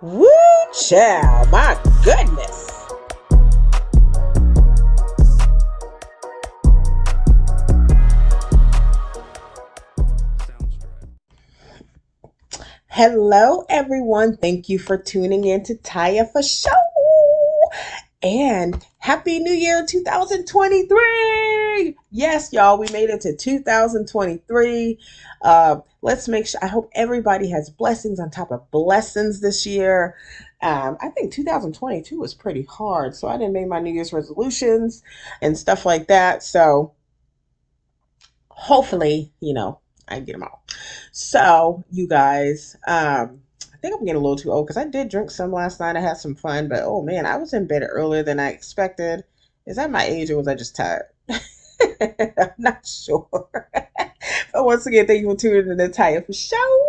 Woo, child, my goodness. Hello, everyone. Thank you for tuning in to Taya for Show. And Happy New Year 2023. Yes, y'all, we made it to 2023. Let's make sure, I hope everybody has blessings on top of blessings this year. I think 2022 was pretty hard, so I didn't make my New Year's resolutions and stuff like that. So hopefully, I get them all. So, you guys, I think I'm getting a little too old because I did drink some last night. I had some fun, but oh man, I was in bed earlier than I expected. Is that my age or was I just tired? I'm not sure. But once again, thank you for tuning in to Taya for Show.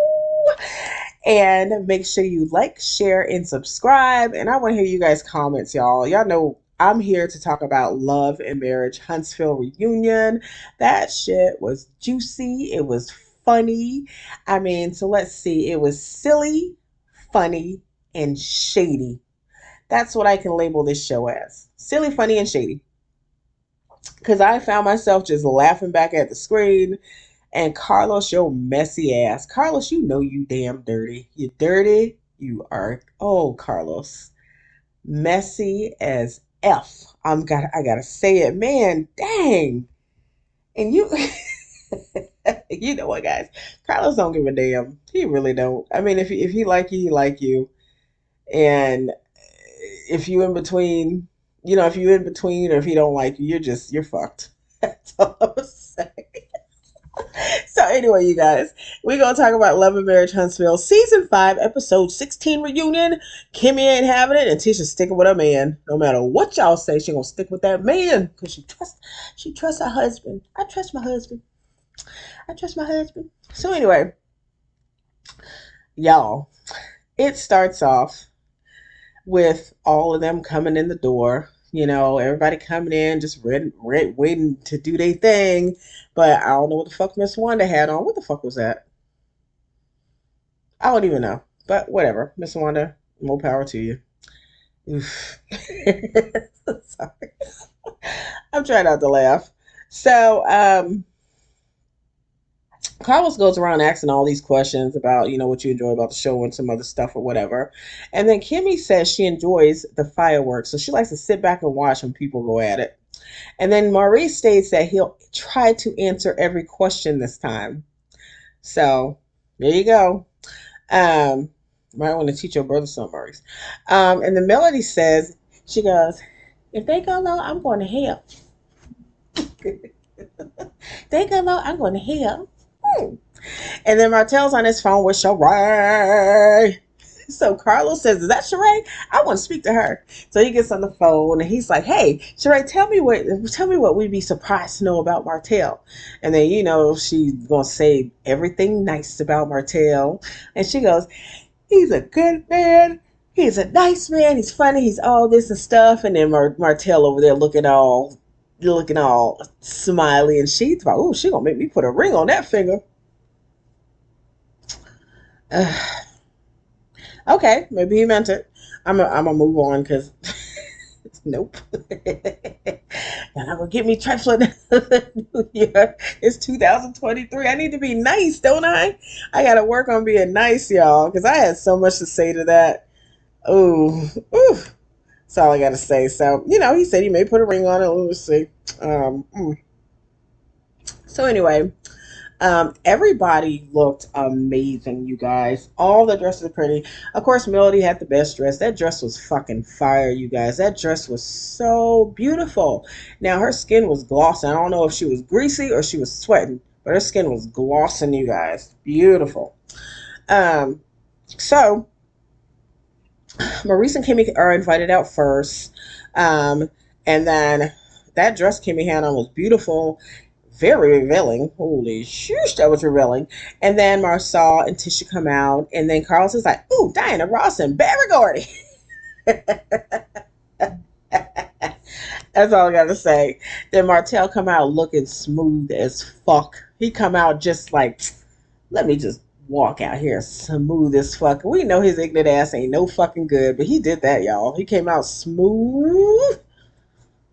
And make sure you like, share, and subscribe. And I want to hear you guys' comments, y'all. Y'all know I'm here to talk about Love and Marriage Huntsville reunion. That shit was juicy. It was funny. I mean, so let's see. It was silly, funny, and shady. That's what I can label this show as. Silly, funny, and shady. Because I found myself just laughing back at the screen. And Carlos, your messy ass. Carlos, you know you damn dirty. You dirty. You are. Oh, Carlos. Messy as F. I gotta say it, man. Dang. And you, you know what, guys? Carlos don't give a damn. He really don't. I mean, if he like you, he like you. And if you in between, if you in between, or if he don't like you, you're fucked. That's all I'm saying. So anyway, you guys, we're going to talk about Love and Marriage Huntsville Season 5, Episode 16 Reunion. Kimmie ain't having it, and Tisha's sticking with her man. No matter what y'all say, she going to stick with that man because she trusts her husband. I trust my husband. I trust my husband. So anyway, y'all, it starts off with all of them coming in the door. Everybody coming in, just waiting to do their thing. But I don't know what the fuck Miss Wanda had on. What the fuck was that? I don't even know. But whatever. Miss Wanda, more power to you. Oof. Sorry. I'm trying not to laugh. So, Carlos goes around asking all these questions about, what you enjoy about the show and some other stuff or whatever. And then Kimmie says she enjoys the fireworks. So she likes to sit back and watch when people go at it. And then Maurice states that he'll try to answer every question this time. So there you go. Might want to teach your brother some, Maurice. And then Melody says, she goes, if they go low, I'm going to hell. They go low, I'm going to hell. And then Martel's on his phone with Sheree. So Carlos says, is that Sheree? I want to speak to her. So he gets on the phone and he's like, hey, Sheree, tell me what we'd be surprised to know about Martel. And then, she's going to say everything nice about Martel. And she goes, he's a good man. He's a nice man. He's funny. He's all this and stuff. And then Martel over there looking all smiley. And she's like, oh, she going to make me put a ring on that finger. Okay, maybe he meant it. I'm gonna move on because nope. You're not gonna get me trifling. New Year. It's 2023. I need to be nice, don't I? I gotta work on being nice, y'all, because I had so much to say to that. Ooh, that's all I gotta say. So, he said he may put a ring on it. Let's see. So anyway. Everybody looked amazing, you guys. All the dresses are pretty. Of course, Melody had the best dress. That dress was fucking fire, you guys. That dress was so beautiful. Now, her skin was glossing. I don't know if she was greasy or she was sweating, but her skin was glossing, you guys. Beautiful. So, Maurice and Kimmie are invited out first. And then that dress Kimmie had on was beautiful. Very revealing. Holy shoosh, that was revealing. And then Marsau and Tisha come out. And then Carlos is like, ooh, Diana Ross and Barry Gordy. That's all I got to say. Then Martel come out looking smooth as fuck. He come out just like, let me just walk out here smooth as fuck. We know his ignorant ass ain't no fucking good, but he did that, y'all. He came out smooth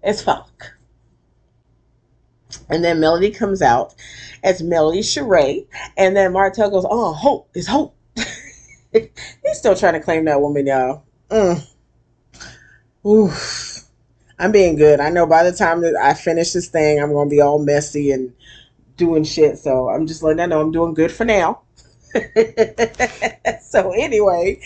as fuck. And then Melody comes out as Melody Sheree. And then Martell goes, oh, Hope is Hope. He's still trying to claim that woman, y'all. Oof. I'm being good. I know by the time that I finish this thing, I'm going to be all messy and doing shit. So I'm just letting I know I'm doing good for now. So anyway,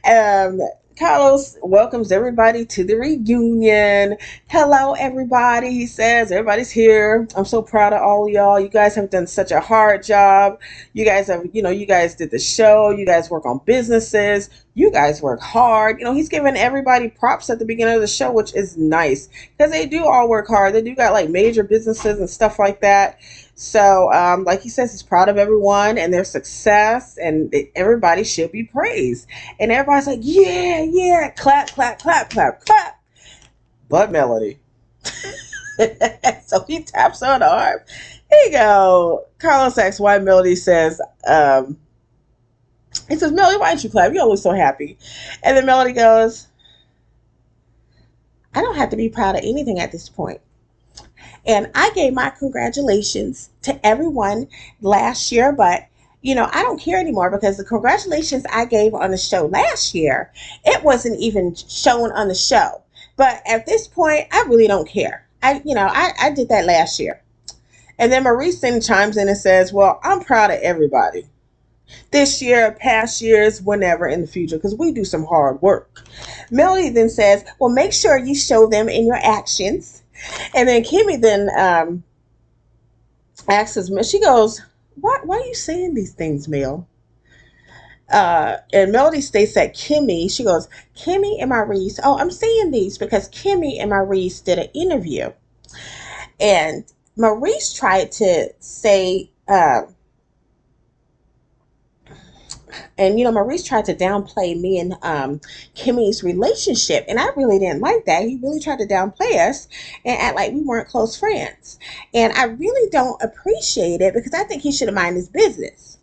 um, Carlos welcomes everybody to the reunion. Hello, everybody. He says everybody's here. I'm so proud of all of y'all. You guys have done such a hard job. You guys have, you guys did the show. You guys work on businesses. You guys work hard. He's giving everybody props at the beginning of the show, which is nice because they do all work hard. They do got like major businesses and stuff like that. So, like he says, he's proud of everyone and their success, and everybody should be praised. And everybody's like, yeah, yeah, clap, clap, clap, clap, clap. But Melody. So he taps on the arm. Here you go. Carlos asks why Melody says, he says, Melody, why don't you clap? You always so happy. And then Melody goes, I don't have to be proud of anything at this point. And I gave my congratulations to everyone last year, but I don't care anymore because the congratulations I gave on the show last year, it wasn't even shown on the show. But at this point, I really don't care. I did that last year. And then Maurice then chimes in and says, well, I'm proud of everybody. This year, past years, whenever in the future, because we do some hard work. Melody then says, well, make sure you show them in your actions. And then Kimmy then asks us, she goes, why are you saying these things, Mel? And Melody states that she goes, Kimmy and Maurice, I'm saying these because Kimmy and Maurice did an interview. And Maurice tried to say, Maurice tried to downplay me and Kimmy's relationship, and I really didn't like that. He really tried to downplay us and act like we weren't close friends, and I really don't appreciate it because I think he should have minded his business.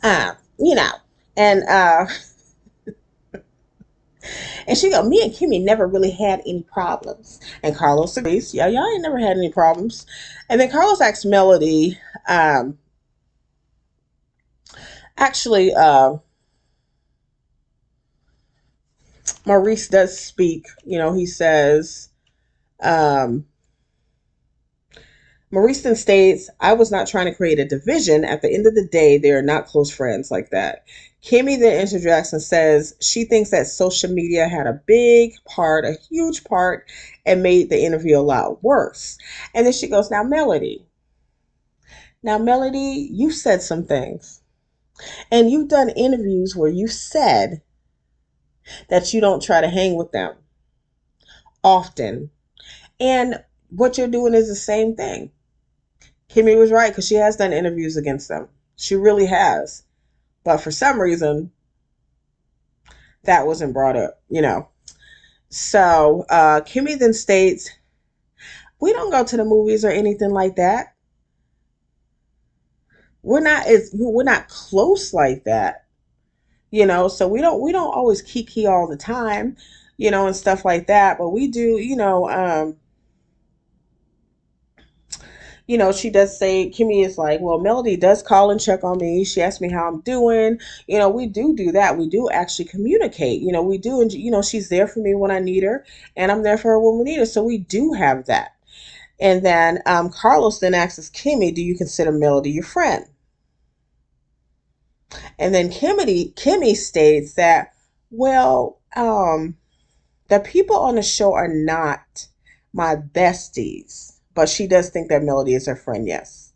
Uh, you know, and and she go, me and Kimmy never really had any problems, and Carlos agrees. Yeah, y'all ain't never had any problems. And then Carlos asks Melody, actually. Maurice does speak. He says, um, Maurice then states, I was not trying to create a division. At the end of the day, they are not close friends like that. Kimmy then interjects and says she thinks that social media had a huge part, and made the interview a lot worse. And then she goes, Now, Melody, you've said some things. And you've done interviews where you said that you don't try to hang with them often. And what you're doing is the same thing. Kimmy was right because she has done interviews against them. She really has. But for some reason, that wasn't brought up. So Kimmy then states, we don't go to the movies or anything like that. We're not close like that. So we don't always kiki all the time, and stuff like that. But we do, she does say, Kimmy is like, well, Melody does call and check on me. She asks me how I'm doing. We do that. We do actually communicate. We do. And, she's there for me when I need her, and I'm there for her when we need her. So we do have that. And then Carlos then asks Kimmy, do you consider Melody your friend? And then Kimmy states that, well, the people on the show are not my besties, but she does think that Melody is her friend, yes.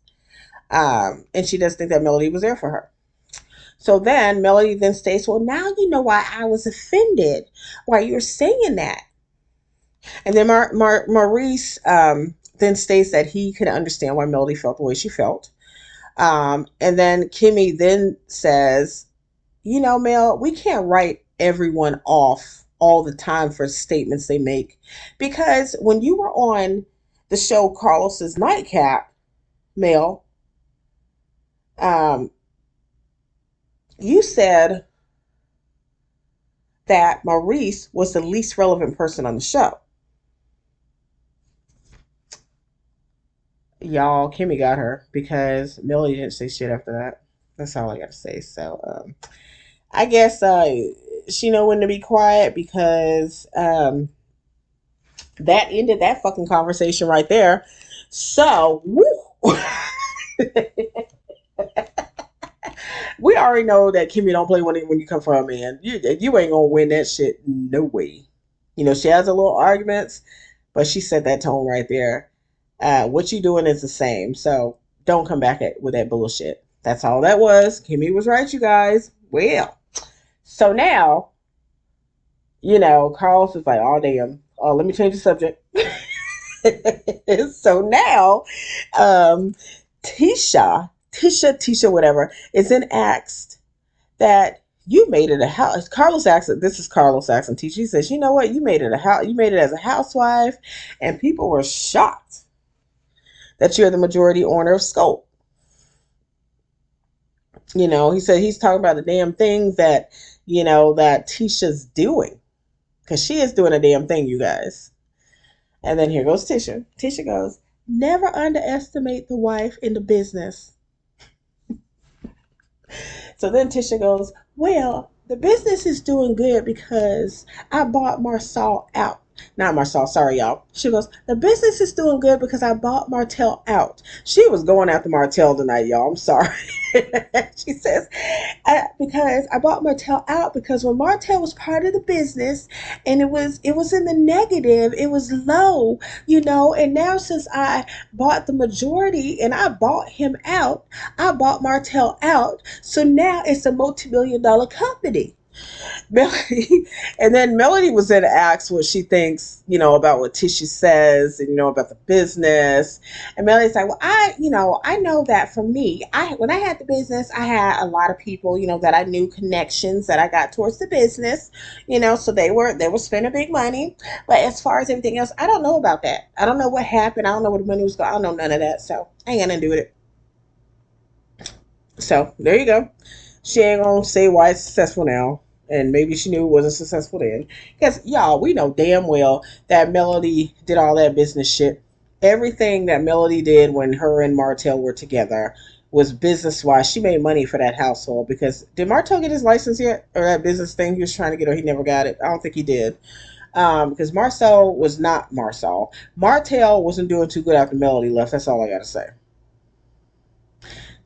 And she does think that Melody was there for her. So then Melody then states, well, now you know why I was offended, why you're saying that. And then Maurice then states that he could understand why Melody felt the way she felt. And then Kimmy then says, Mel, we can't write everyone off all the time for statements they make. Because when you were on the show Carlos's Nightcap, Mel, um, You said that Maurice was the least relevant person on the show. Y'all, Kimmy got her because Millie didn't say shit after that. That's all I got to say. So, I guess she know when to be quiet because that ended that fucking conversation right there. So, woo. We already know that Kimmy don't play when you come for a man. You ain't gonna win that shit no way. You know she has a little arguments, but she set that tone right there. What you doing is the same, so don't come back with that bullshit. That's all that was. Kimmy was right, you guys. Well, so now Carlos is like, oh damn. Oh, let me change the subject. So now, um, Tisha, whatever, is then asked that you made it a house. Carlos asked, this is Carlos asking Tisha. He says, you know what? You made it a house. You made it as a housewife, and people were shocked that you're the majority owner of Scope. He said he's talking about the damn things that that Tisha's doing, because she is doing a damn thing, you guys. And then here goes Tisha. Tisha goes, never underestimate the wife in the business. So then Tisha goes, well, the business is doing good because I bought Marsau out. Not Marsau, sorry, y'all. She goes, the business is doing good because I bought Martell out. She was going after Martell tonight, y'all. I'm sorry. She says, because I bought Martell out because when Martell was part of the business and it was in the negative, it was low, and now since I bought the majority and I bought him out, I bought Martell out. So now it's a multi-million-dollar company. Melody, and then Melody was then asked what she thinks, about what Tisha says, and about the business. And Melody's like, well, I know that for me, when I had the business, I had a lot of people, that I knew, connections that I got towards the business, so they were spending big money. But as far as everything else, I don't know about that. I don't know what happened. I don't know where the money was going. I don't know none of that. So I ain't got nothing to do with it. So there you go. She ain't gonna say why it's successful now. And maybe she knew it wasn't successful then. Because, y'all, we know damn well that Melody did all that business shit. Everything that Melody did when her and Martell were together was business wise. She made money for that household. Because did Martell get his license yet? Or that business thing he was trying to get, or he never got it? I don't think he did. Because Marcel was not Marcel. Martell wasn't doing too good after Melody left. That's all I got to say.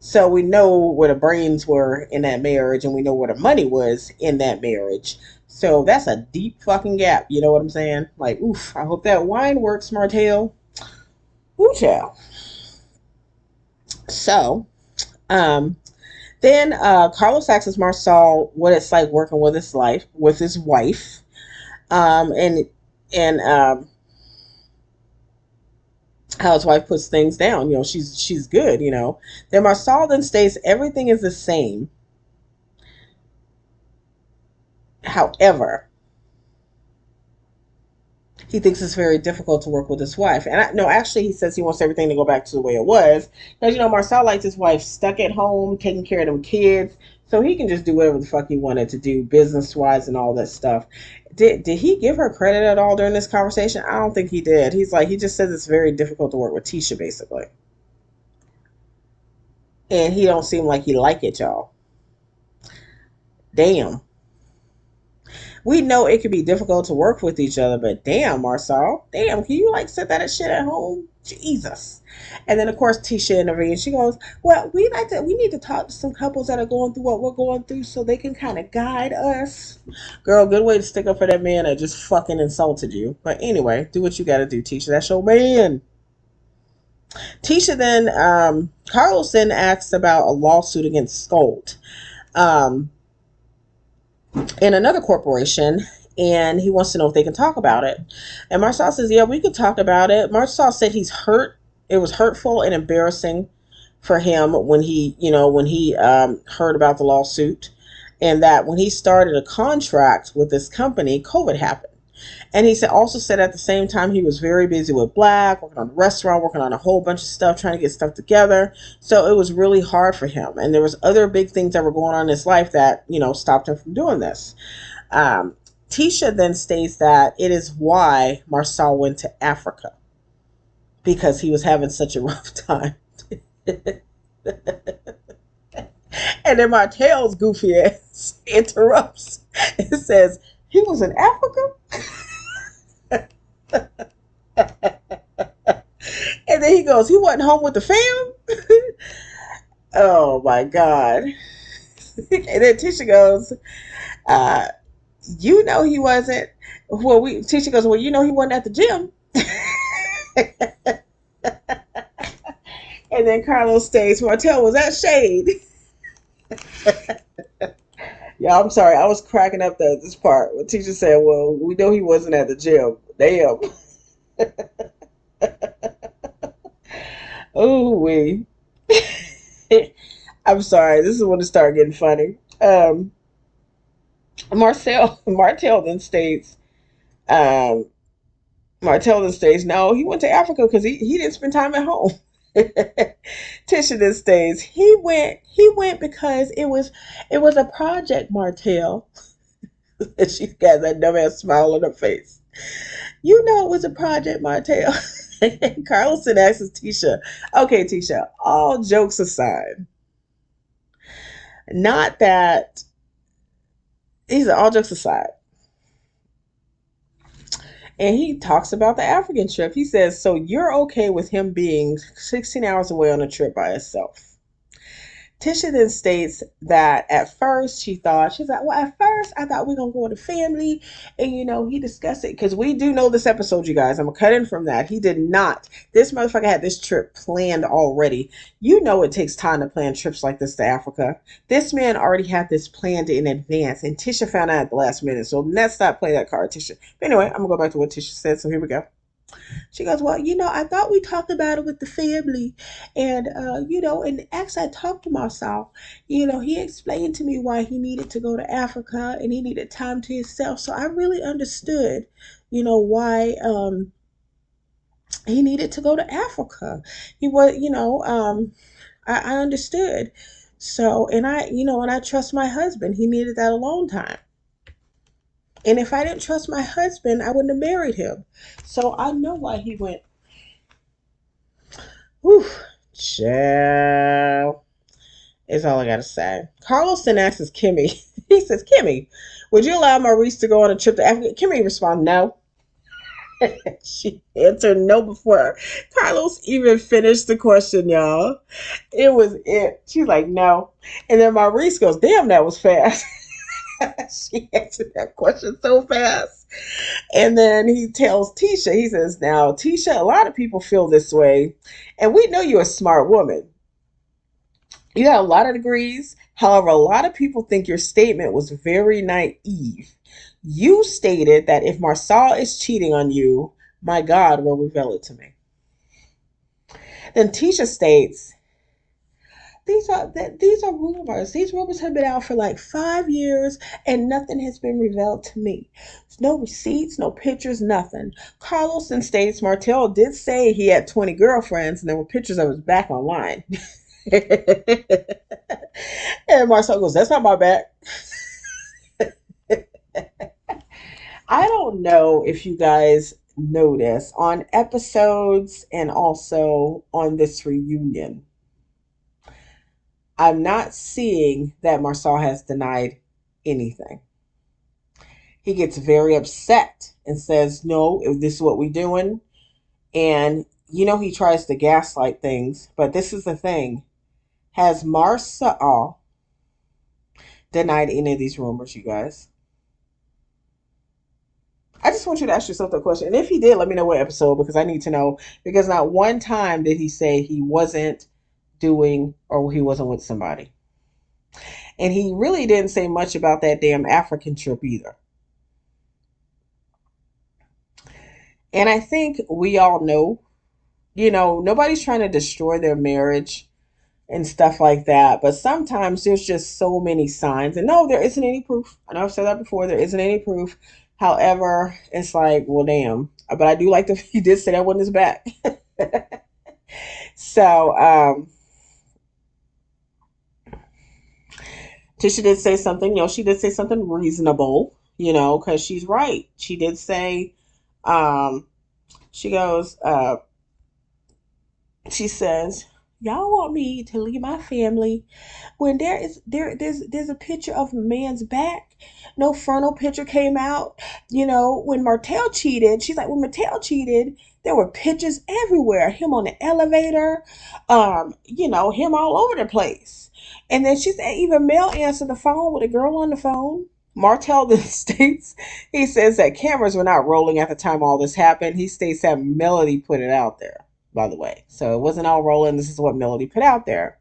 So we know where the brains were in that marriage, and we know where the money was in that marriage. So that's a deep fucking gap. You know what I'm saying? Like, oof, I hope that wine works, Martell. Ooh, child. So, um, then Carlos asks Marcel what it's like working with his wife. And how his wife puts things down. She's good. Then Marcel then states everything is the same. However, he thinks it's very difficult to work with his wife. And no, actually, he says he wants everything to go back to the way it was. Because, Marcel likes his wife stuck at home, taking care of them kids. So he can just do whatever the fuck he wanted to do, business wise and all that stuff. Did he give her credit at all during this conversation? I don't think he did. He just says it's very difficult to work with Tisha, basically. And he don't seem like he like it, y'all. Damn. We know it could be difficult to work with each other, but damn, Marcel, damn, can you set that shit at home? Jesus. And then of course Tisha intervenes. She goes, well, we need to talk to some couples that are going through what we're going through so they can kind of guide us. Girl, good way to stick up for that man that just fucking insulted you. But anyway, do what you gotta do, Tisha. That's your man. Tisha then Carlos then asks about a lawsuit against Scold. In another corporation, and he wants to know if they can talk about it. And Marcel says, yeah, we could talk about it. Marcel said he's hurt. It was hurtful and embarrassing for him when he heard about the lawsuit, and that when he started a contract with this company, COVID happened. And he said also said at the same time he was very busy with Black, working on the restaurant, working on a whole bunch of stuff, trying to get stuff together. So it was really hard for him. And there was other big things that were going on in his life that, stopped him from doing this. Um, Tisha then states that it is why Marcel went to Africa because he was having such a rough time. And then Martell's goofy ass interrupts and says, he was in Africa? And then he goes, he wasn't home with the fam? Oh my God. And then Tisha goes, uh, he wasn't. Tisha goes, well, he wasn't at the gym. And then Carlos states, Martell was at Shade. Yeah, I'm sorry. I was cracking up at this part. When Tisha said, well, we know he wasn't at the gym. Damn. Oh, we. I'm sorry. This is when it started getting funny. Martell then states, um, no, he went to Africa because he didn't spend time at home. Tisha then states, he went because it was a project, Martell. And she's got that dumbass smile on her face. It was a project, Martell. Carlson asks Tisha, okay, Tisha, all jokes aside, not that, these are all jokes aside. And he talks about the African trip. He says, so you're okay with him being 16 hours away on a trip by himself? Tisha then states that at first she's like, well, at first I thought we are going to go with a family. And, he discussed it because we do know this episode, you guys. I'm going to cut in from that. He did not. This motherfucker had this trip planned already. It takes time to plan trips like this to Africa. This man already had this planned in advance. And Tisha found out at the last minute. So let's not play that card, Tisha. But anyway, I'm going to go back to what Tisha said. So here we go. She goes, well, I thought we talked about it with the family. And, and actually I talked to Marcel. He explained to me why he needed to go to Africa and he needed time to himself. So I really understood, why he needed to go to Africa. He was, I understood. So, and I trust my husband. He needed that alone time. And if I didn't trust my husband, I wouldn't have married him. So I know why he went. Whew. Chill. Is all I gotta say. Carlos then asks Kimmy. He says, Kimmy, would you allow Maurice to go on a trip to Africa? Kimmy responds, no. She answered no before Carlos even finished the question, y'all. It was it. She's like, no. And then Maurice goes, damn, that was fast. She answered that question so fast. And then he tells Tisha, he says, now, Tisha, a lot of people feel this way. And we know you're a smart woman. You got a lot of degrees. However, a lot of people think your statement was very naive. You stated that if Marcel is cheating on you, my God will reveal it to me. Then Tisha states, these are rumors. These rumors have been out for like 5 years and nothing has been revealed to me. No receipts, no pictures, nothing. Carlos then states Martell did say he had 20 girlfriends and there were pictures of his back online. And Marcel goes, that's not my back. I don't know if you guys notice on episodes and also on this reunion, I'm not seeing that Marcel has denied anything. He gets very upset and says, no, if this is what we're doing. And, he tries to gaslight things. But this is the thing. Has Marcel denied any of these rumors, you guys? I just want you to ask yourself that question. And if he did, let me know what episode because I need to know. Because not one time did he say he wasn't doing or he wasn't with somebody. And he really didn't say much about that damn African trip either. And I think we all know, nobody's trying to destroy their marriage and stuff like that. But sometimes there's just so many signs. And no, there isn't any proof. I know I've said that before. There isn't any proof. However, it's like, well, damn. But I do like that he did say that wasn't his back. So, Tisha did say something, she did say something reasonable, because she's right. She did say, um, she goes, she says, y'all want me to leave my family when there's a picture of a man's back. No frontal picture came out. When Martell cheated, she's like, when Martell cheated, there were pictures everywhere. Him on the elevator, him all over the place. And then she said even Mel answered the phone with a girl on the phone. Martell then states, he says that cameras were not rolling at the time all this happened. He states that Melody put it out there, by the way. So it wasn't all rolling. This is what Melody put out there.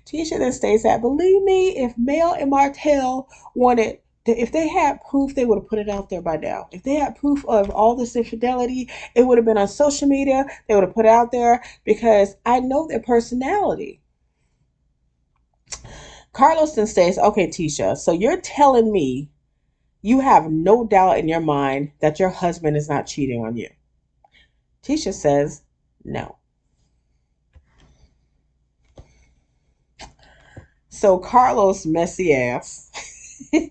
Tisha then states that, believe me, if Mel and Martell wanted, if they had proof, they would have put it out there by now. If they had proof of all this infidelity, it would have been on social media. They would have put it out there because I know their personality. Carlos then states, okay, Tisha, so you're telling me you have no doubt in your mind that your husband is not cheating on you. Tisha says, no. So Carlos messy ass. He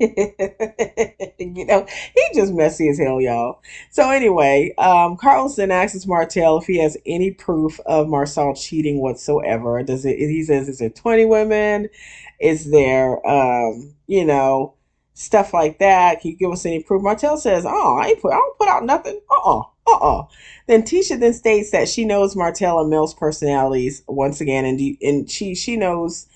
just messy as hell, y'all. So anyway, Carlos then asks Martell if he has any proof of Marcel cheating whatsoever. He says, is there 20 women? Is there stuff like that? Can you give us any proof? Martell says, oh, I don't put out nothing. Then Tisha then states that she knows Martell and Mel's personalities once again, and she knows.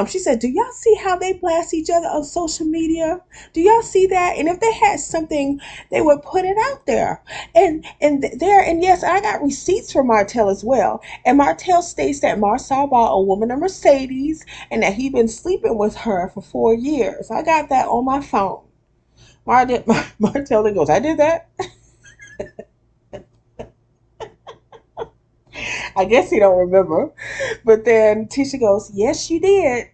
She said, do y'all see how they blast each other on social media? Do y'all see that? And if they had something, they would put it out there. And yes, I got receipts from Martell as well. And Martell states that Marcel bought a woman a Mercedes and that he been sleeping with her for 4 years. I got that on my phone. Martell then goes, I did that. I guess he don't remember. But then Tisha goes, yes, you did.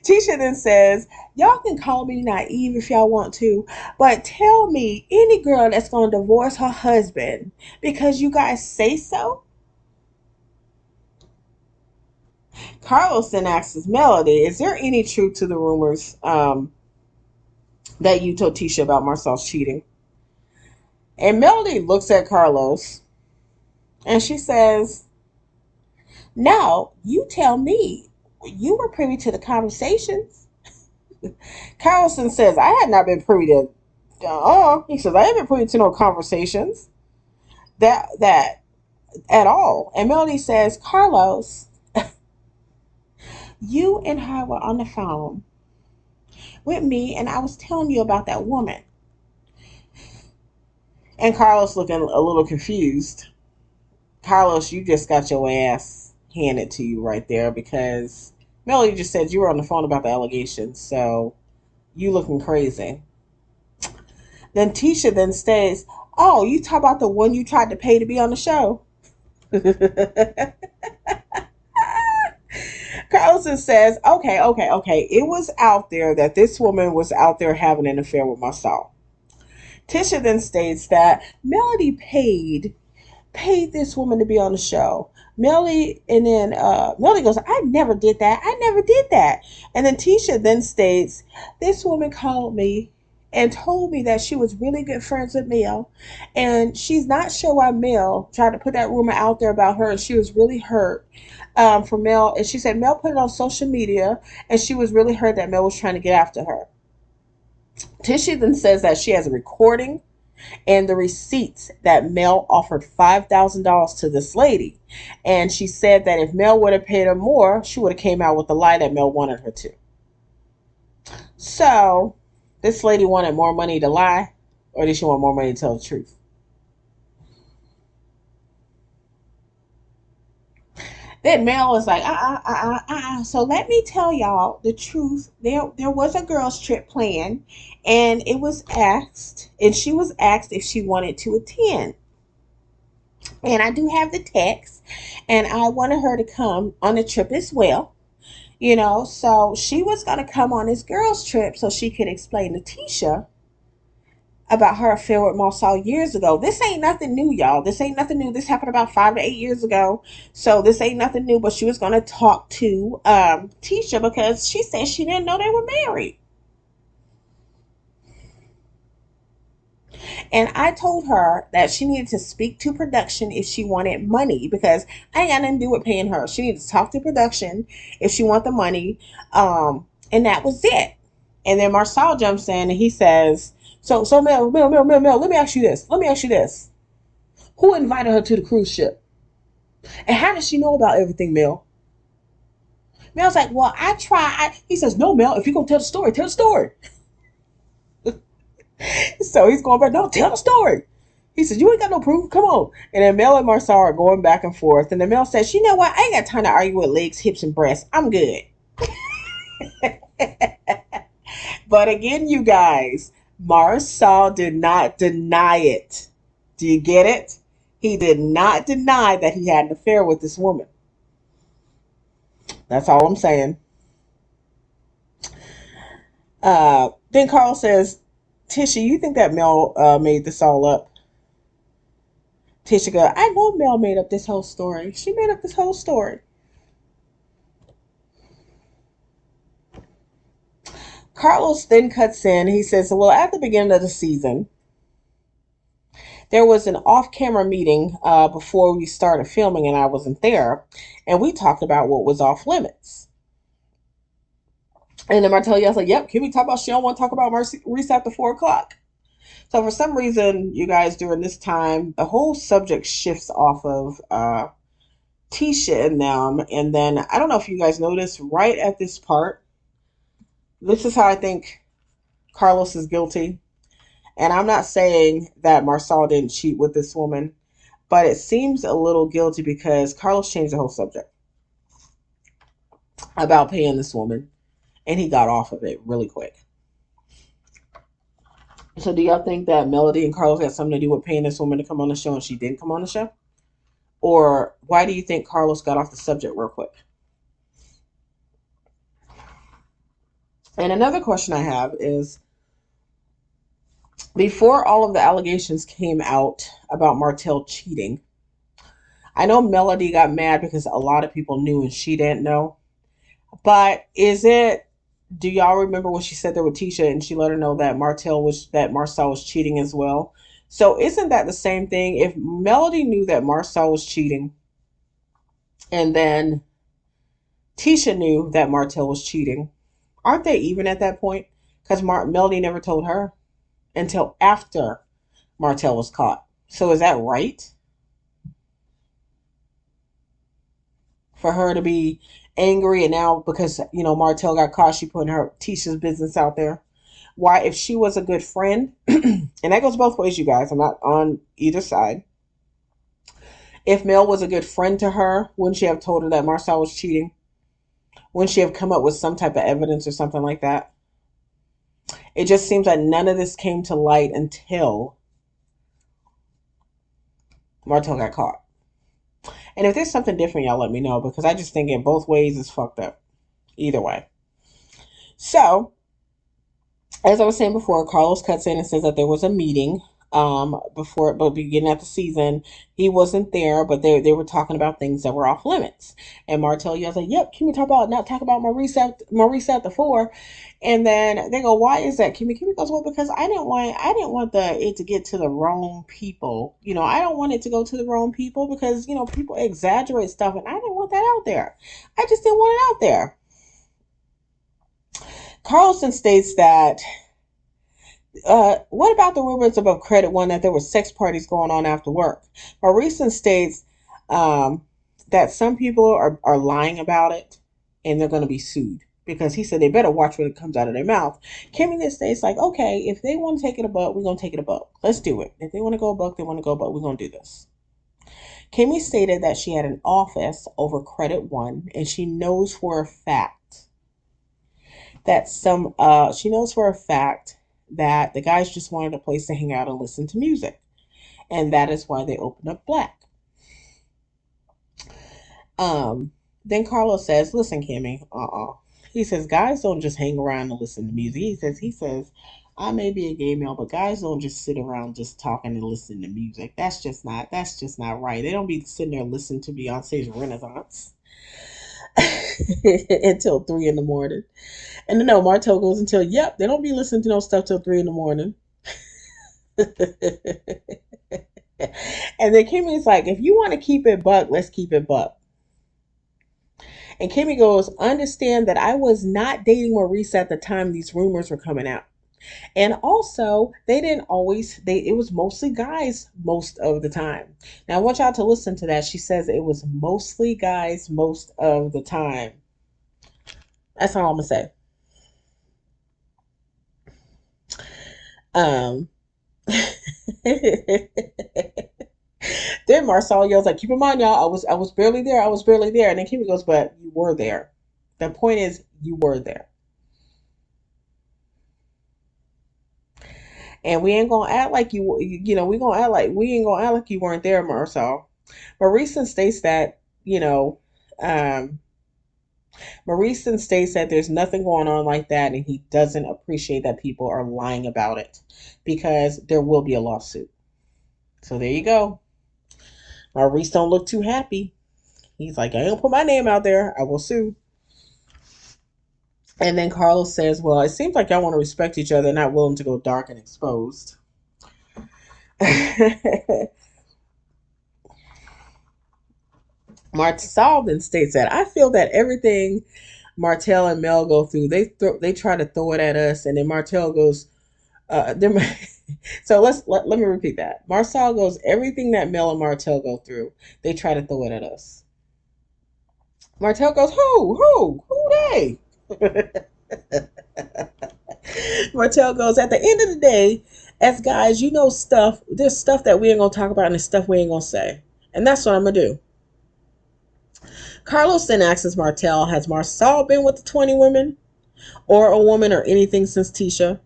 Tisha then says, y'all can call me naive if y'all want to, but tell me any girl that's going to divorce her husband because you guys say so? Carlos then asks Melody, is there any truth to the rumors that you told Tisha about Marcel's cheating? And Melody looks at Carlos and she says, no, you tell me. You were privy to the conversations. Carlson says, I had not been privy to. He says, I haven't privy to no conversations. That at all. And Melody says, Carlos, you and her were on the phone with me, and I was telling you about that woman. And Carlos looking a little confused. Carlos, you just got your ass handed to you right there because Melody just said you were on the phone about the allegations, so you looking crazy. Then Tisha then says, oh, you talk about the one you tried to pay to be on the show. Carlson says, okay. It was out there that this woman was out there having an affair with Marcel. Tisha then states that Melody paid this woman to be on the show. Melody goes, I never did that. And then Tisha then states, this woman called me and told me that she was really good friends with Mel, and she's not sure why Mel tried to put that rumor out there about her, and she was really hurt for Mel. And she said Mel put it on social media, and she was really hurt that Mel was trying to get after her. Tisha then says that she has a recording and the receipts that Mel offered $5,000 to this lady. And she said that if Mel would have paid her more, she would have came out with the lie that Mel wanted her to. So, this lady wanted more money to lie, or did she want more money to tell the truth? Then Mel was like, So let me tell y'all the truth. There was a girls' trip planned, and she was asked if she wanted to attend. And I do have the text, and I wanted her to come on the trip as well. So she was going to come on this girls' trip so she could explain to Tisha about her affair with Marcel years ago. This ain't nothing new, y'all. This ain't nothing new. This happened about 5 to 8 years ago. So this ain't nothing new, but she was going to talk to Tisha because she said she didn't know they were married. And I told her that she needed to speak to production if she wanted money because I ain't got nothing to do with paying her. She needed to talk to production if she want the money. And that was it. And then Marcel jumps in and he says, so Mel, let me ask you this. Let me ask you this. Who invited her to the cruise ship? And how does she know about everything, Mel? Mel's like, well, I try. He says, no, Mel, if you're going to tell the story, tell the story. So he's going back, no, tell the story. He says, you ain't got no proof. Come on. And then Mel and Marcel are going back and forth. And then Mel says, you know what? I ain't got time to argue with legs, hips, and breasts. I'm good. But again, you guys, Marcel did not deny it. Do you get it? He did not deny that he had an affair with this woman. That's all I'm saying. Then Carl says, Tisha, you think that Mel made this all up? Tisha goes, I know Mel made up this whole story. She made up this whole story. Carlos then cuts in. He says, well, at the beginning of the season, there was an off-camera meeting before we started filming, and I wasn't there. And we talked about what was off limits. And then Martell yells like, yep, can we talk about she don't want to talk about Maurice after 4 o'clock? So for some reason, you guys, during this time, the whole subject shifts off of Tisha and them. And then, I don't know if you guys noticed, right at this part, this is how I think Carlos is guilty. And I'm not saying that Marcel didn't cheat with this woman, but it seems a little guilty because Carlos changed the whole subject about paying this woman, and he got off of it really quick. So do y'all think that Melody and Carlos had something to do with paying this woman to come on the show and she didn't come on the show? Or why do you think Carlos got off the subject real quick? And another question I have is, before all of the allegations came out about Martell cheating, I know Melody got mad because a lot of people knew and she didn't know. But do y'all remember when she said there with Tisha and she let her know that Marcel was cheating as well? So isn't that the same thing? If Melody knew that Marcel was cheating and then Tisha knew that Martell was cheating, aren't they even at that point? Because Melody never told her until after Martell was caught. So is that right for her to be angry and now because Martell got caught, she putting her Tisha's business out there? Why, if she was a good friend, and that goes both ways, you guys. I'm not on either side. If Mel was a good friend to her, wouldn't she have told her that Marcel was cheating? Wouldn't she have come up with some type of evidence or something like that? It just seems like none of this came to light until Martell got caught. And if there's something different, y'all let me know, because I just think it both ways is fucked up. Either way. So, as I was saying before, Carlos cuts in and says that there was a meeting before, but beginning of the season. He wasn't there, but they were talking about things that were off limits. And Martell yells like, yep, can we talk about Maurice at the 4? And then they go, why is that, Kimmy? Kimmy goes, well, because I didn't want it to get to the wrong people. I don't want it to go to the wrong people because, people exaggerate stuff and I didn't want that out there. I just didn't want it out there. Carlson states that, what about the rumors about Credit One that there were sex parties going on after work? Maurice states that some people are lying about it and they're going to be sued because he said they better watch what comes out of their mouth. Kimmy then states like, okay, if they want to take it a buck, we're going to take it a buck. Let's do it. If they want to go a buck, they want to go a buck. We're going to do this. Kimmy stated that she had an office over Credit One and she knows for a fact that the guys just wanted a place to hang out and listen to music. And that is why they opened up Black. Then Carlos says, "Listen, Kimmy, He says, "Guys don't just hang around and listen to music." He says, "I may be a gay male, but guys don't just sit around just talking and listening to music. That's just not right. They don't be sitting there listening to Beyonce's Renaissance until 3 in the morning." And no, Martel goes until, "Yep, they don't be listening to no stuff till 3 in the morning." And then Kimmy's like, "If you want to keep it buck, let's keep it buck." And Kimmy goes, "Understand that I was not dating Maurice at the time these rumors were coming out. And also, they didn't always, it was mostly guys most of the time." Now, I want y'all to listen to that. She says it was mostly guys most of the time. That's all I'm going to say. Um, Then Marcel yells like, "Keep in mind, y'all, I was barely there. I was barely there." And then Kimmy goes, "But you were there. The point is, you were there. And we ain't gonna act like we ain't gonna act like you weren't there, Marcel." Maurice states that, um, Maurice states that there's nothing going on like that, and he doesn't appreciate that people are lying about it because there will be a lawsuit. So there you go. Maurice don't look too happy. He's like, "I ain't gonna put my name out there. I will sue." And then Carlos says, "Well, it seems like y'all want to respect each other, not willing to go dark and exposed." Martel then states that, "I feel that everything Martel and Mel go through, they try to throw it at us." And then Martel goes, then, so let me repeat that. Marcel goes, "Everything that Mel and Martel go through, they try to throw it at us." Martel goes, who they?" Martel goes, "At the end of the day, as guys, there's stuff that we ain't gonna talk about and there's stuff we ain't gonna say. And that's what I'm gonna do." Carlos then asks Martel, "Has Marcel been with the 20 women or a woman or anything since Tisha?"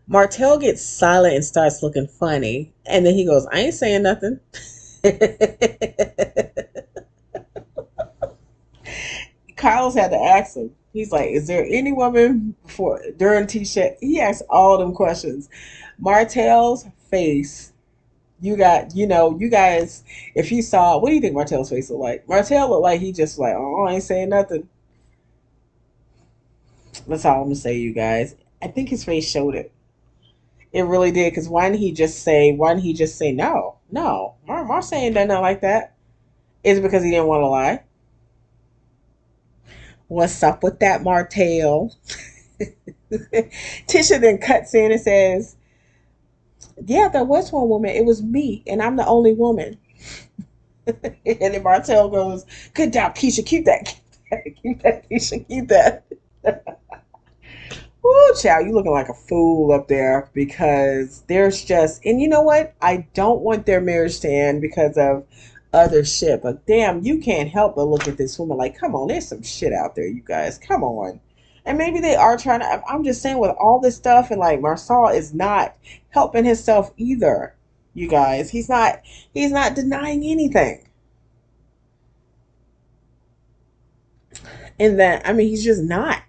Martel gets silent and starts looking funny. And then he goes, "I ain't saying nothing." Carlos had to ask him. He's like, "Is there any woman before during Tisha?" He asked all them questions. Martel's face, you guys, if you saw, what do you think Martel's face looked like? Martel looked like he just like, "Oh, I ain't saying nothing." That's all I'm gonna say, you guys. I think his face showed it. It really did. Because why didn't he just say no? No. Marcel ain't done nothing like that. Is it because he didn't want to lie? What's up with that, Martel? Tisha then cuts in and says, "Yeah, there was one woman. It was me, and I'm the only woman." And then Martel goes, "Good job, Keisha. Keep that. Keep that, Keisha. Keep that." Ooh, child, you looking like a fool up there because there's just, and you know what? I don't want their marriage to end because of other shit, but damn, you can't help but look at this woman like, come on, there's some shit out there, you guys. Come on. And maybe they are trying to, I'm just saying, with all this stuff, and like Marcel is not helping himself either, you guys. He's not denying anything. And that, I mean, he's just not.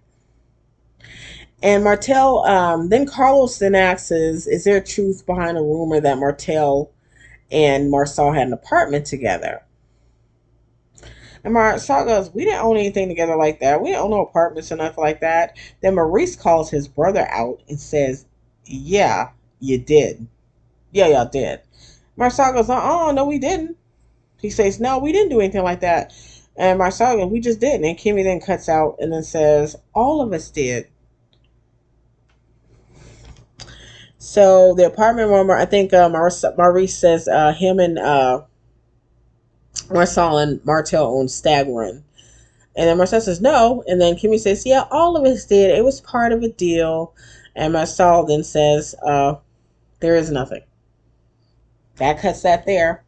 And Martel, then Carlos then asks, "Is there truth behind a rumor that Martel and Marcel had an apartment together?" And Marcel goes, "We didn't own anything together like that. We didn't own no apartments or nothing like that." Then Maurice calls his brother out and says, "Yeah, you did. Yeah, y'all did." Marcel goes, No, we didn't." He says, "No, we didn't do anything like that." And Marcel goes, "We just didn't." And Kimmy then cuts out and then says, "All of us did." So the apartment rumor, I think Maurice says him and Marcel and Martel own Stag Run. And then Marcel says no. And then Kimmy says, "Yeah, all of us did. It was part of a deal." And Marcel then says, "There is nothing." That cuts that there.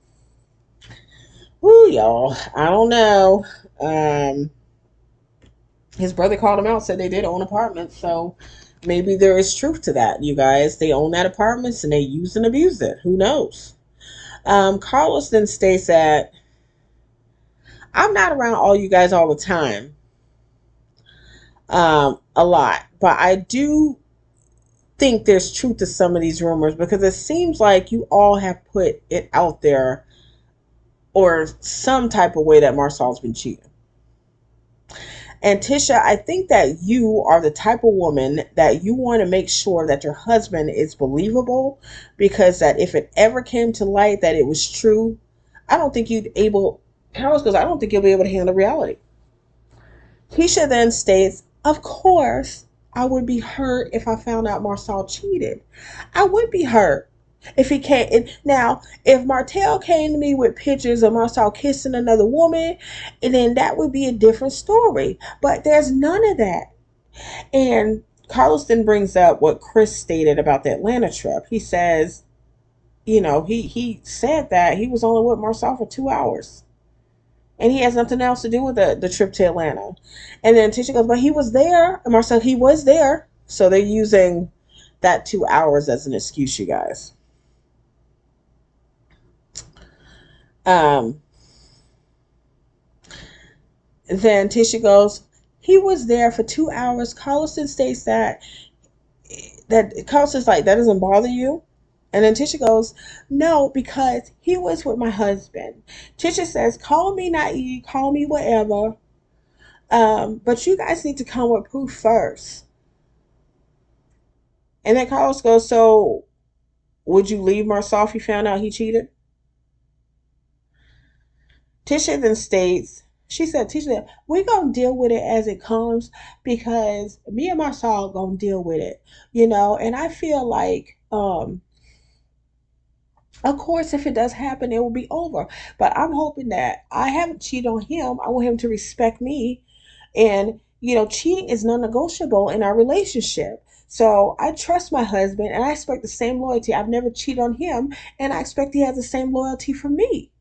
Woo, y'all. I don't know. Um, his brother called him out, said they did own apartments. So maybe there is truth to that, you guys. They own that apartments and they use and abuse it. Who knows? Carlos then states that, I'm not around all you guys all the time, a lot, but I do think there's truth to some of these rumors because it seems like you all have put it out there or some type of way that Marcel's been cheating. And Tisha, I think that you are the type of woman that you want to make sure that your husband is believable because that if it ever came to light that it was true, I don't think you'd able Carlos goes, I don't think you'll be able to handle reality. Tisha then states, of course, I would be hurt if I found out Marcel cheated. I would be hurt if he came. Now, if Martel came to me with pictures of Marcel kissing another woman, and then that would be a different story. But there's none of that. And Carlos then brings up what Chris stated about the Atlanta trip. He says, he said that he was only with Marcel for 2 hours and he has nothing else to do with the trip to Atlanta. And then Tisha goes, but he was there. And Marcel, he was there. So they're using that 2 hours as an excuse, you guys. Um, then Tisha goes, he was there for 2 hours. Carlson states that Carlson's like, that doesn't bother you? And then Tisha goes, no, because he was with my husband. Tisha says, call me naive, call me whatever. But you guys need to come with proof first. And then Carlos goes, so would you leave Marcel if you found out he cheated? Tisha then states, Tisha said, we're going to deal with it as it comes because me and Marcel are going to deal with it, and I feel like, of course, if it does happen, it will be over. But I'm hoping that I haven't cheated on him. I want him to respect me. And, cheating is non negotiable in our relationship. So I trust my husband and I expect the same loyalty. I've never cheated on him and I expect he has the same loyalty for me.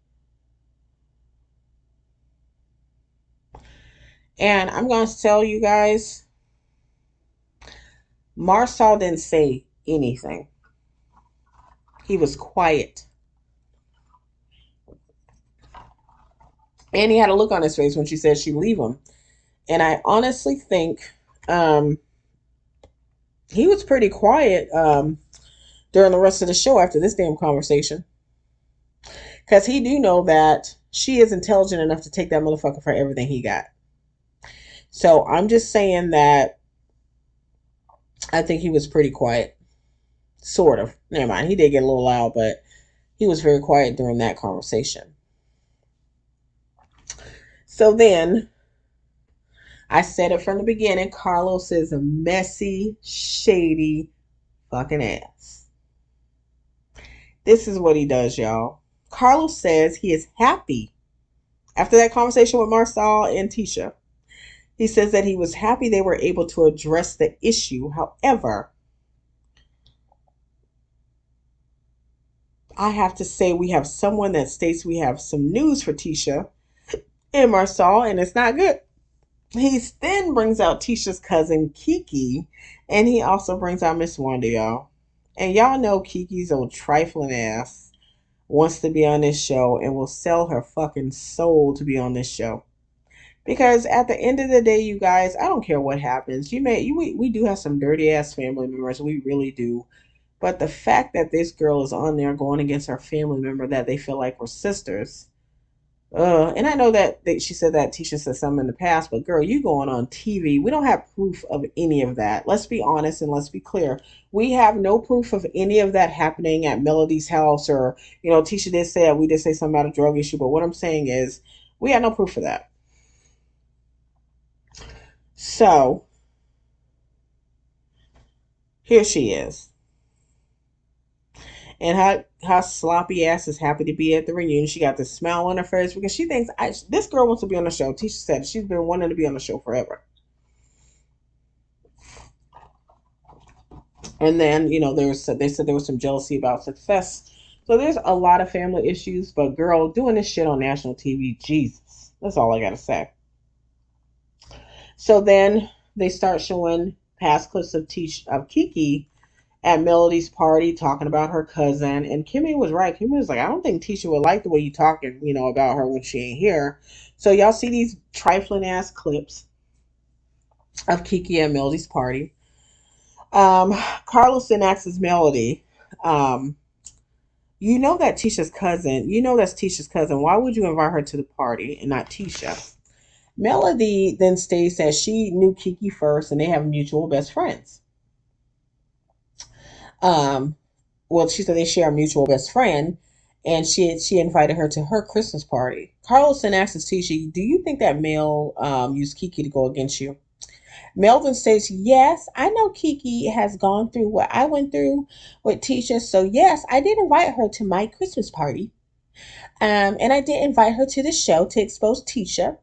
And I'm going to tell you guys, Marcel didn't say anything. He was quiet. And he had a look on his face when she said she'd leave him. And I honestly think he was pretty quiet during the rest of the show after this damn conversation. Because he do know that she is intelligent enough to take that motherfucker for everything he got. So I'm just saying that I think he was pretty quiet. Sort of. Never mind. He did get a little loud, but he was very quiet during that conversation. So then, I said it from the beginning, Carlos is a messy, shady fucking ass. This is what he does, y'all. Carlos says he is happy after that conversation with Marcel and Tisha. He says that he was happy they were able to address the issue. However, I have to say we have someone that states we have some news for Tisha and Marcel, and it's not good. He then brings out Tisha's cousin Kiki, and he also brings out Miss Wanda, y'all. And y'all know Kiki's old trifling ass wants to be on this show and will sell her fucking soul to be on this show. Because at the end of the day, you guys, I don't care what happens. We do have some dirty ass family members. We really do. But the fact that this girl is on there going against her family member that they feel like were sisters. And I know that she said that Tisha said something in the past, but girl, you going on TV. We don't have proof of any of that. Let's be honest and let's be clear. We have no proof of any of that happening at Melody's house or, Tisha did say that we did say something about a drug issue, but what I'm saying is we have no proof of that. So here she is. And how sloppy ass is happy to be at the reunion. She got the smile on her face because she thinks this girl wants to be on the show. Tisha said she's been wanting to be on the show forever. And then, they said there was some jealousy about success. So there's a lot of family issues, but girl, doing this shit on national TV, Jesus. That's all I gotta say. So then they start showing past clips of Kiki at Melody's party talking about her cousin. And Kimmy was right. Kimmy was like, I don't think Tisha would like the way you talking, about her when she ain't here. So y'all see these trifling ass clips of Kiki at Melody's party. Carlos then asks Melody, um, you know that's Tisha's cousin. Why would you invite her to the party and not Tisha? Melody then states that she knew Kiki first and they have mutual best friends. Um, well, she said they share a mutual best friend, and she invited her to her Christmas party. Carlson asks Tisha, "Do you think that Mel used Kiki to go against you?" Melvin states, "Yes, I know Kiki has gone through what I went through with Tisha, so yes, I did invite her to my Christmas party, and I did invite her to the show to expose Tisha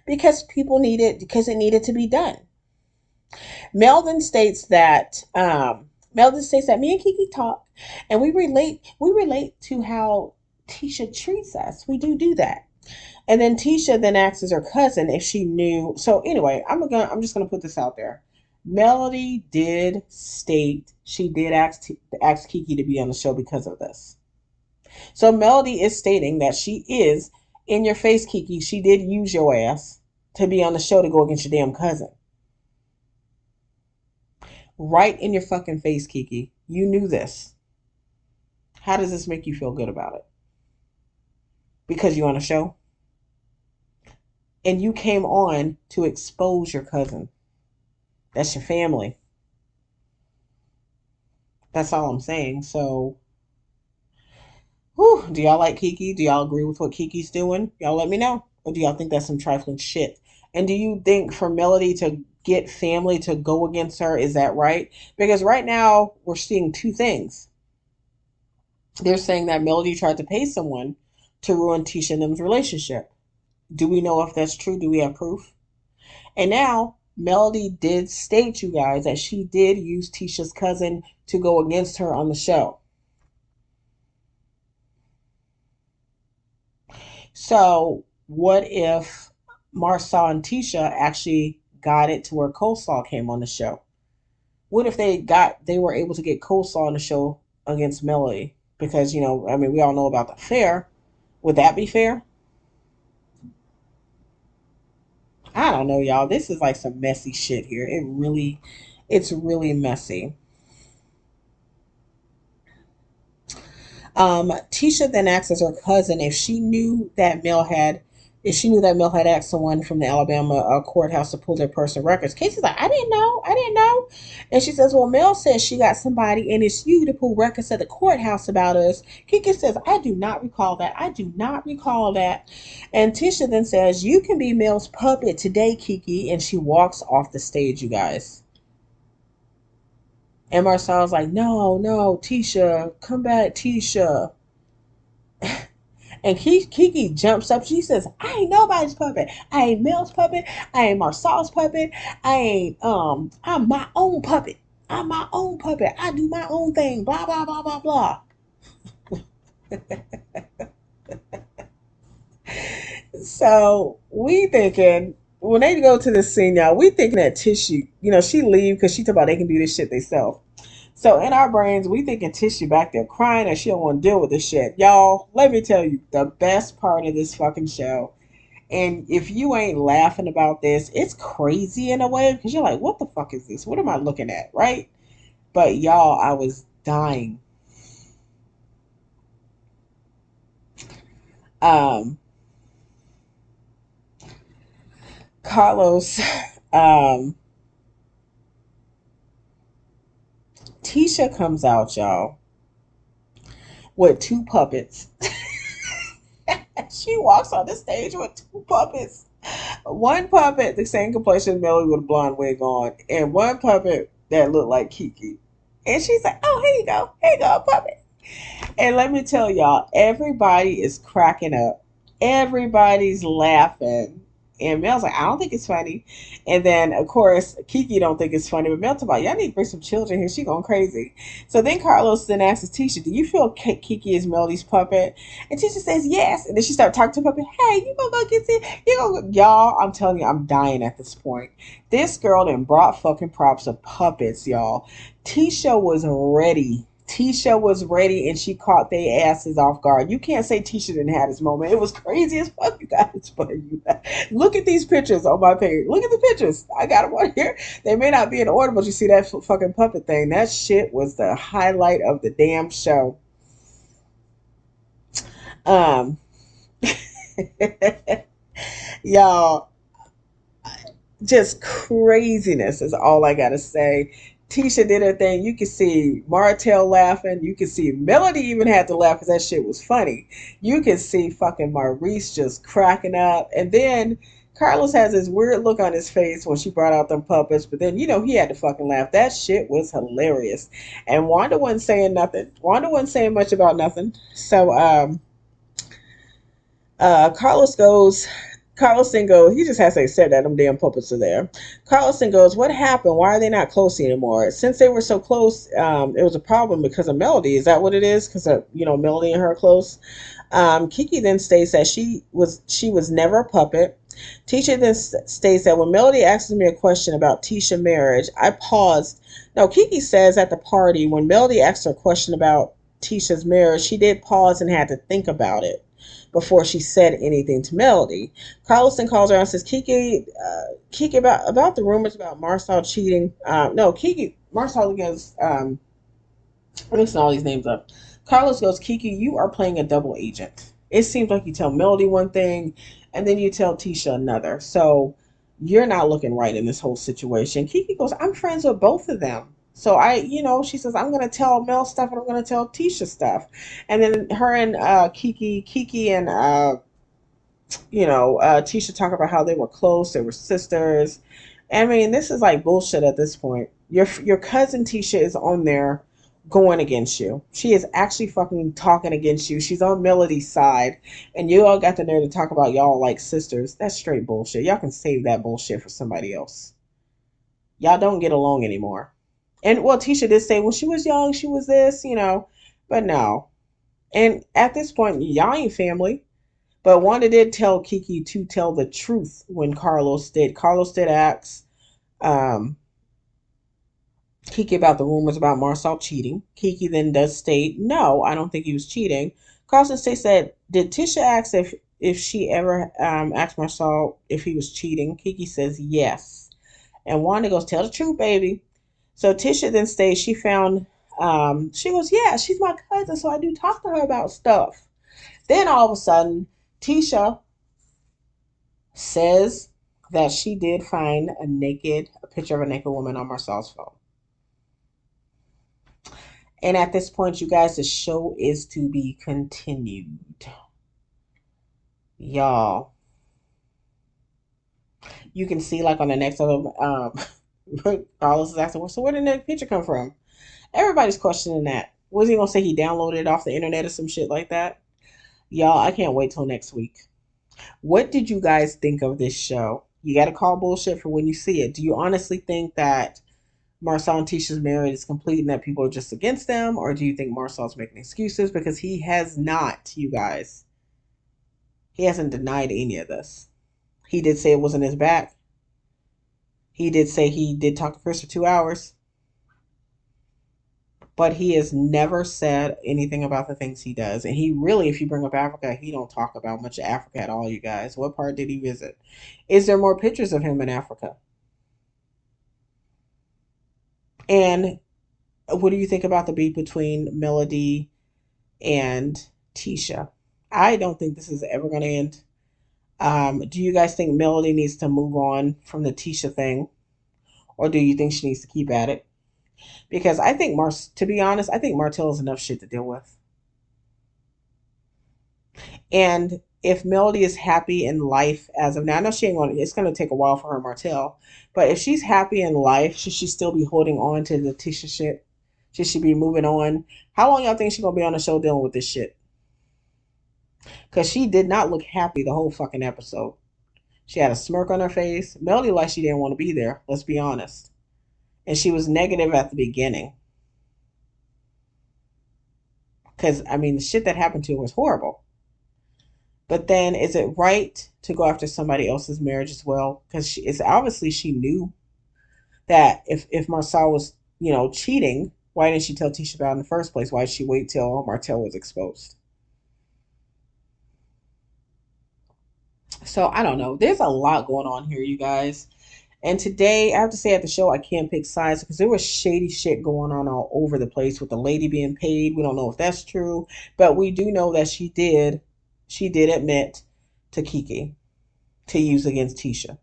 because it needed to be done." Melvin states that me and Kiki talk, and we relate to how Tisha treats us. We do that. And then Tisha then asks her cousin if she knew. So anyway, I'm just gonna put this out there. Melody did state she did ask Kiki to be on the show because of this. So Melody is stating that she is in your face, Kiki. She did use your ass to be on the show to go against your damn cousin. Right in your fucking face, Kiki. You knew this. How does this make you feel good about it? Because you're on a show and you came on to expose your cousin. That's your family. That's all I'm saying. So, whew, do y'all like Kiki? Do y'all agree with what Kiki's doing? Y'all let me know. Or do y'all think that's some trifling shit? And do you think for Melody to get family to go against her, is that right? Because right now we're seeing two things. They're saying that Melody tried to pay someone to ruin Tisha and them's relationship. Do we know if that's true? Do we have proof? And now Melody did state, you guys, that she did use Tisha's cousin to go against her on the show. So what if Marsau and Tisha actually got it to where Coleslaw came on the show? What if they were able to get Coleslaw on the show against Melody? Because, I mean, we all know about the fair. Would that be fair? I don't know, y'all. This is like some messy shit here. It's really messy. Tisha then asks her cousin if she knew that Mel had asked someone from the Alabama courthouse to pull their personal records. Casey's like, I didn't know. And she says, well, Mel says she got somebody and it's you to pull records at the courthouse about us. Kiki says, I do not recall that. I do not recall that. And Tisha then says, you can be Mel's puppet today, Kiki. And she walks off the stage, you guys. And Marcel's like, no, no, Tisha, come back, Tisha. And Kiki jumps up. She says, I ain't nobody's puppet. I ain't Mel's puppet. I ain't Marcel's puppet. I'm my own puppet. I'm my own puppet. I do my own thing. Blah, blah, blah, blah, blah. So we thinking, when they go to the scene now, we thinking that Tissue, she leave because she talk about they can do this shit themselves. So in our brains, we thinking Tissue back there crying and she don't want to deal with this shit. Y'all, let me tell you, the best part of this fucking show, and if you ain't laughing about this, it's crazy in a way because you're like, what the fuck is this? What am I looking at, right? But y'all, I was dying. Um, Carlos, um, Tisha comes out, y'all, with two puppets. She walks on the stage with two puppets. One puppet, the same complexion as Melly with a blonde wig on, and one puppet that looked like Kiki. And she's like, oh, here you go, puppet. And let me tell y'all, everybody is cracking up. Everybody's laughing. And Mel's like, I don't think it's funny. And then, of course, Kiki don't think it's funny. But Mel talk about, y'all need to bring some children here. She going crazy. So then Carlos then asks Tisha, do you feel Kiki is Melody's puppet? And Tisha says, yes. And then she started talking to the puppet. Hey, you gonna go get it? You gonna go? Y'all, I'm telling you, I'm dying at this point. This girl then brought fucking props of puppets, y'all. Tisha was ready. Tisha was ready and she caught their asses off guard. You can't say Tisha didn't have this moment. It was crazy as fuck, you guys. But look at these pictures on my page. Look at the pictures. I got them on here. They may not be in order, but you see that fucking puppet thing. That shit was the highlight of the damn show. Um, y'all, just craziness is all I gotta say. Tisha did her thing. You could see Martell laughing. You could see Melody even had to laugh because that shit was funny. You could see fucking Maurice just cracking up. And then Carlos has this weird look on his face when she brought out them puppets. But then, he had to fucking laugh. That shit was hilarious. And Wanda wasn't saying nothing. Wanda wasn't saying much about nothing. So, Carlos goes, Carlos then goes, he just has to accept that them damn puppets are there. Carlos then goes, what happened? Why are they not close anymore? Since they were so close, it was a problem because of Melody. Is that what it is? Because of, Melody and her are close. Kiki then states that she was never a puppet. Tisha then states that when Melody asks me a question about Tisha marriage, I paused. No, Kiki says at the party when Melody asked her a question about Tisha's marriage, she did pause and had to think about it before she said anything to Melody. Carlson calls her and says, Kiki, about the rumors about Marsal cheating. No, Kiki, Marsal goes, I'm mixing all these names up. Carlos goes, Kiki, you are playing a double agent. It seems like you tell Melody one thing and then you tell Tisha another. So you're not looking right in this whole situation. Kiki goes, I'm friends with both of them. So she says, I'm going to tell Mel stuff and I'm going to tell Tisha stuff. And then her and Kiki and Tisha talk about how they were close, they were sisters. I mean, this is like bullshit at this point. Your cousin Tisha is on there going against you. She is actually fucking talking against you. She's on Melody's side, and you all got the nerve to talk about y'all like sisters. That's straight bullshit. Y'all can save that bullshit for somebody else. Y'all don't get along anymore. And well, Tisha did say when she was young, she was this, but no. And at this point, y'all ain't family. But Wanda did tell Kiki to tell the truth when Carlos did. Carlos did ask um, Kiki about the rumors about Marcel cheating. Kiki then does state, no, I don't think he was cheating. Carlson states that, did Tisha ask if she ever asked Marcel if he was cheating? Kiki says yes. And Wanda goes, tell the truth, baby. So Tisha then states she goes, yeah, she's my cousin, so I do talk to her about stuff. Then all of a sudden, Tisha says that she did find a picture of a naked woman on Marcel's phone. And at this point, you guys, the show is to be continued. Y'all, you can see like on the next of them, Carlos is asking, well, so where did that picture come from? Everybody's questioning that. Was he gonna say he downloaded it off the internet or some shit like that? Y'all, I can't wait till next week. What did you guys think of this show? You got to call bullshit for when you see it. Do you honestly think that Marcel and Tisha's marriage is complete and that people are just against them? Or do you think Marcel's making excuses? Because he has not, you guys. He hasn't denied any of this. He did say it wasn't his back. He did say he did talk to Chris for 2 hours. But he has never said anything about the things he does. And he really, if you bring up Africa, he don't talk about much of Africa at all, you guys. What part did he visit? Is there more pictures of him in Africa? And what do you think about the beef between Melody and Tisha? I don't think this is ever going to end. Do you guys think Melody needs to move on from the Tisha thing? Or do you think she needs to keep at it? Because I think to be honest, I think Martell has enough shit to deal with. And if Melody is happy in life as of now, I know she ain't going. It's going to take a while for her, Martell. But if she's happy in life, should she still be holding on to the Tisha shit? Should she be moving on? How long y'all think she's gonna be on the show dealing with this shit? Because she did not look happy the whole fucking episode. She had a smirk on her face. Melody like she didn't want to be there, let's be honest. And she was negative at the beginning. Because, I mean, the shit that happened to her was horrible. But then is it right to go after somebody else's marriage as well? Because it's obviously she knew that if Marcel was, cheating, why didn't she tell Tisha about it in the first place? Why did she wait till Martell was exposed? So I don't know. There's a lot going on here, you guys. And today, I have to say at the show, I can't pick sides because there was shady shit going on all over the place with the lady being paid. We don't know if that's true, but we do know that she did admit to Kiki to use against Tisha.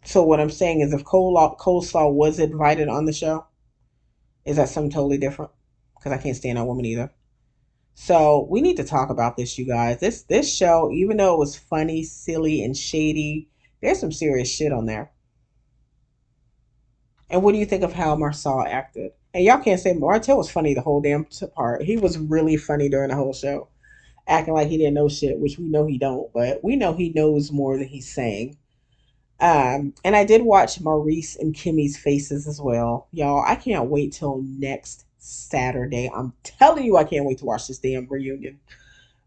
So what I'm saying is, if Coleslaw was invited on the show, is that something totally different? Because I can't stand that woman either. So we need to talk about this, you guys. This show, even though it was funny, silly, and shady, there's some serious shit on there. And what do you think of how Marcel acted? And y'all can't say Martell was funny the whole damn part. He was really funny during the whole show, acting like he didn't know shit, which we know he don't, but we know he knows more than he's saying. And I did watch Maurice and Kimmy's faces as well. Y'all, I can't wait till next Saturday. I'm telling you, I can't wait to watch this damn reunion.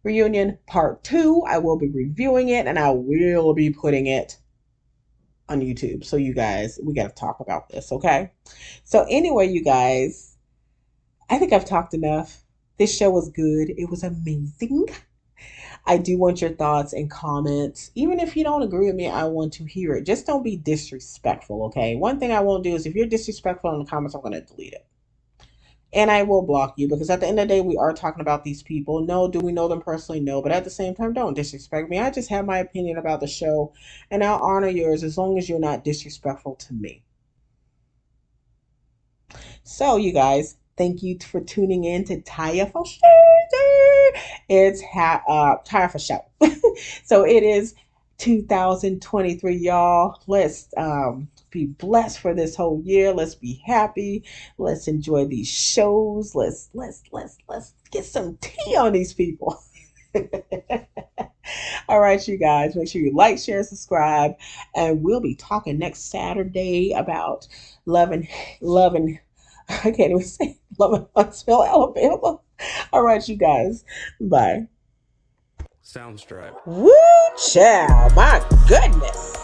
Reunion part two. I will be reviewing it and I will be putting it on YouTube. So you guys, we got to talk about this, okay? So anyway, you guys, I think I've talked enough. This show was good. It was amazing. I do want your thoughts and comments. Even if you don't agree with me, I want to hear it. Just don't be disrespectful, okay? One thing I won't do is if you're disrespectful in the comments, I'm going to delete it. And I will block you because at the end of the day, we are talking about these people. No, do we know them personally? No. But at the same time, don't disrespect me. I just have my opinion about the show and I'll honor yours as long as you're not disrespectful to me. So, you guys, thank you for tuning in to Taya for Shady. It's Taya for Show. So it is 2023, y'all. Let's be blessed for this whole year. Let's be happy. Let's enjoy these shows. Let's get some tea on these people. All right, you guys, make sure you like, share, subscribe, and we'll be talking next Saturday about love and I can't even say love in Huntsville, Alabama. All right, you guys, bye. Soundstripe. Woo, child, my goodness.